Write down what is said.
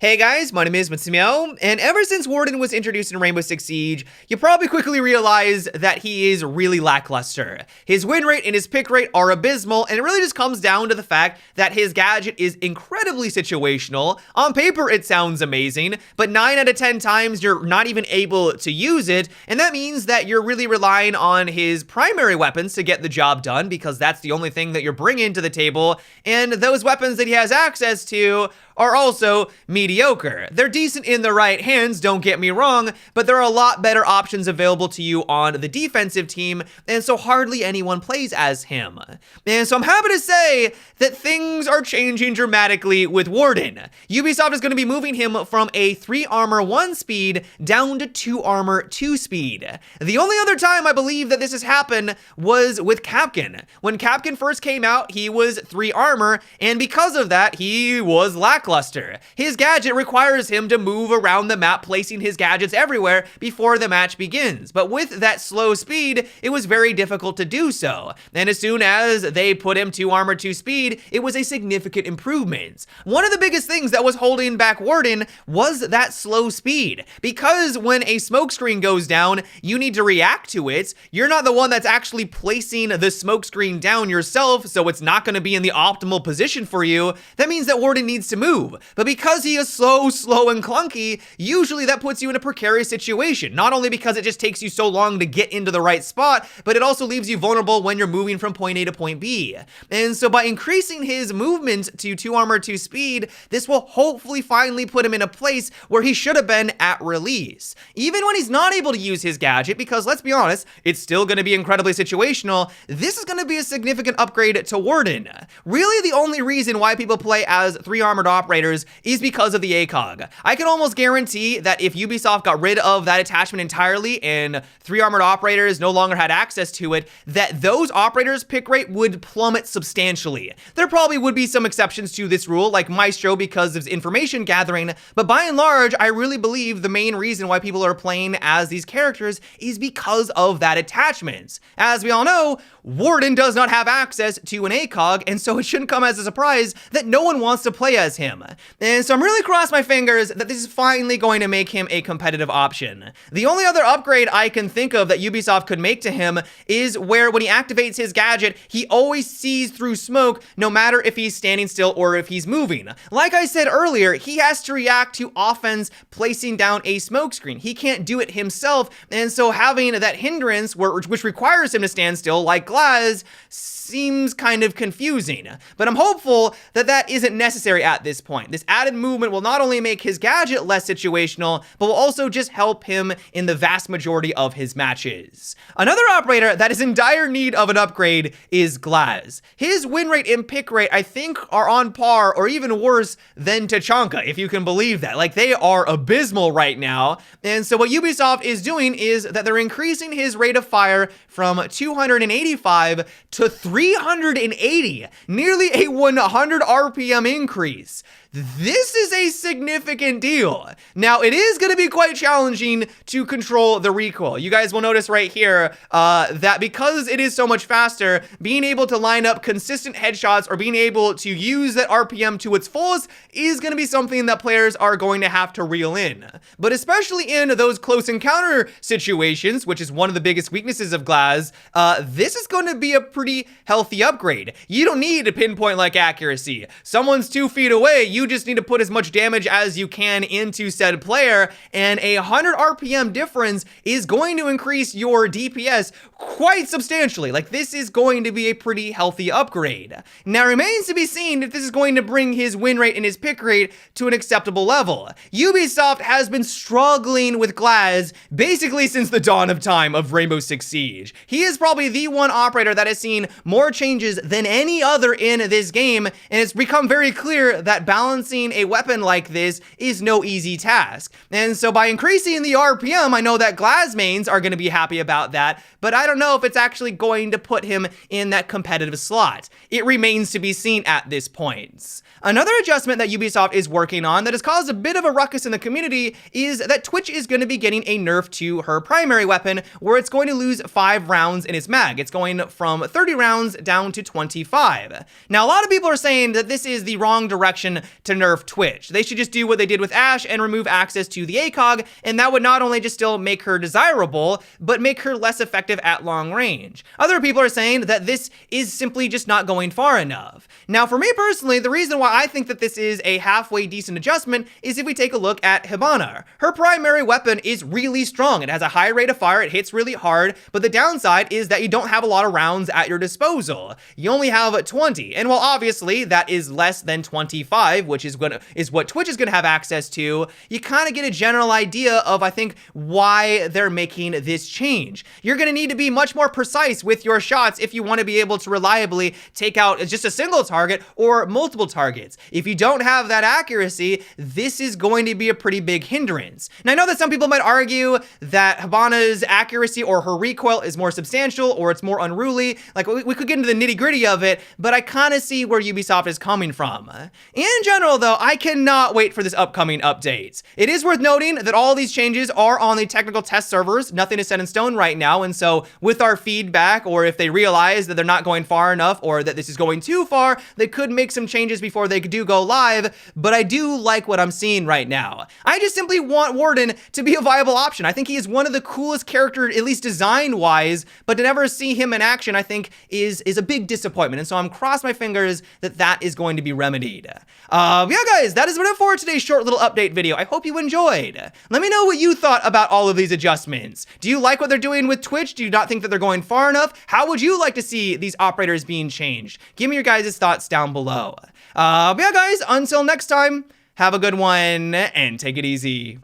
Hey guys, my name is Matsumo, and ever since Warden was introduced in Rainbow Six Siege, you probably quickly realize that he is really lackluster. His win rate and his pick rate are abysmal, and it really just comes down to the fact that his gadget is incredibly situational. On paper, it sounds amazing, but 9 out of 10 times you're not even able to use it, and that means that you're really relying on his primary weapons to get the job done, because that's the only thing that you're bringing to the table, and those weapons that he has access to are also mediocre. They're decent in the right hands, don't get me wrong, but there are a lot better options available to you on the defensive team, and so hardly anyone plays as him. And so I'm happy to say that things are changing dramatically with Warden. Ubisoft is going to be moving him from a 3 armor 1 speed down to 2 armor 2 speed. The only other time I believe that this has happened was with CanCan. When CanCan first came out, he was 3 armor, and because of that, he was lackluster. His gadget requires him to move around the map, placing his gadgets everywhere before the match begins. But with that slow speed, it was very difficult to do so. And as soon as they put him 2 armor 2 speed, it was a significant improvement. One of the biggest things that was holding back Warden was that slow speed. Because when a smoke screen goes down, you need to react to it. You're not the one that's actually placing the smoke screen down yourself, so it's not going to be in the optimal position for you. That means that Warden needs to move. But because he is so slow and clunky, usually that puts you in a precarious situation. Not only because it just takes you so long to get into the right spot, but it also leaves you vulnerable when you're moving from point A to point B. And so by increasing his movement to 2 armor 2 speed, this will hopefully finally put him in a place where he should have been at release. Even when he's not able to use his gadget, because let's be honest, it's still going to be incredibly situational, this is going to be a significant upgrade to Warden. Really, the only reason why people play as 3 armored operators is because of the ACOG. I can almost guarantee that if Ubisoft got rid of that attachment entirely and 3 armored operators no longer had access to it, that those operators' pick rate would plummet substantially. There probably would be some exceptions to this rule, like Maestro because of information gathering, but by and large, I really believe the main reason why people are playing as these characters is because of that attachment. As we all know, Warden does not have access to an ACOG, and so it shouldn't come as a surprise that no one wants to play as him. And so I'm really crossing my fingers that this is finally going to make him a competitive option. The only other upgrade I can think of that Ubisoft could make to him is where when he activates his gadget, he always sees through smoke no matter if he's standing still or if he's moving. Like I said earlier, he has to react to offense placing down a smoke screen. He can't do it himself, and so having that hindrance which requires him to stand still like Glass seems kind of confusing. But I'm hopeful that that isn't necessary at this point. This added movement will not only make his gadget less situational, but will also just help him in the vast majority of his matches. Another operator that is in dire need of an upgrade is Glass. His win rate and pick rate, I think, are on par or even worse than Tachanka, if you can believe that. Like, they are abysmal right now. And so what Ubisoft is doing is that they're increasing his rate of fire from 285 to 380, nearly a 100 RPM increase. This is a significant deal. Now, it is going to be quite challenging to control the recoil. You guys will notice right here that because it is so much faster, being able to line up consistent headshots or being able to use that RPM to its fullest is going to be something that players are going to have to reel in. But especially in those close encounter situations, which is one of the biggest weaknesses of Glass, this is going to be a pretty healthy upgrade. You don't need a pinpoint-like accuracy. Someone's 2 feet away, you just need to put as much damage as you can into said player, and a 100 RPM difference is going to increase your DPS quite substantially. Like, this is going to be a pretty healthy upgrade. Now, it remains to be seen if this is going to bring his win rate and his pick rate to an acceptable level. Ubisoft has been struggling with Glass basically since the dawn of time of Rainbow Six Siege. He is probably the one operator that has seen more changes than any other in this game, and it's become very clear that balancing a weapon like this is no easy task. And so by increasing the RPM, I know that Glass mains are going to be happy about that, but I don't know if it's actually going to put him in that competitive slot. It remains to be seen at this point. Another adjustment that Ubisoft is working on that has caused a bit of a ruckus in the community is that Twitch is going to be getting a nerf to her primary weapon, where it's going to lose 5 rounds in its mag. It's going from 30 rounds down to 25. Now, a lot of people are saying that this is the wrong direction to nerf Twitch. They should just do what they did with Ashe and remove access to the ACOG, and that would not only just still make her desirable, but make her less effective at long range. Other people are saying that this is simply just not going far enough. Now, for me personally, the reason why I think that this is a halfway decent adjustment is if we take a look at Hibana. Her primary weapon is really strong. It has a high rate of fire, it hits really hard, but the downside is that you don't have a lot of rounds at your disposal. You only have 20, and while obviously that is less than 25, which is what Twitch is going to have access to, you kind of get a general idea of, I think, why they're making this change. You're going to need to be much more precise with your shots if you want to be able to reliably take out just a single target or multiple targets. If you don't have that accuracy, this is going to be a pretty big hindrance. And I know that some people might argue that Hibana's accuracy or her recoil is more substantial or it's more unruly. Like, we could get into the nitty-gritty of it, but I kind of see where Ubisoft is coming from. In general, though, I cannot wait for this upcoming update. It is worth noting that all these changes are on the technical test servers. Nothing is set in stone right now, and so with our feedback, or if they realize that they're not going far enough or that this is going too far, they could make some changes before they do go live, but I do like what I'm seeing right now. I just simply want Warden to be a viable option. I think he is one of the coolest characters, at least design-wise, but to never see him in action, I think, is a big disappointment, and so I'm crossing my fingers that that is going to be remedied. Yeah, guys, that is what it for today's short little update video. I hope you enjoyed. Let me know what you thought about all of these adjustments. Do you like what they're doing with Twitch? Do you not think that they're going far enough? How would you like to see these operators being changed? Give me your guys' thoughts down below. Yeah, guys, until next time, have a good one and take it easy.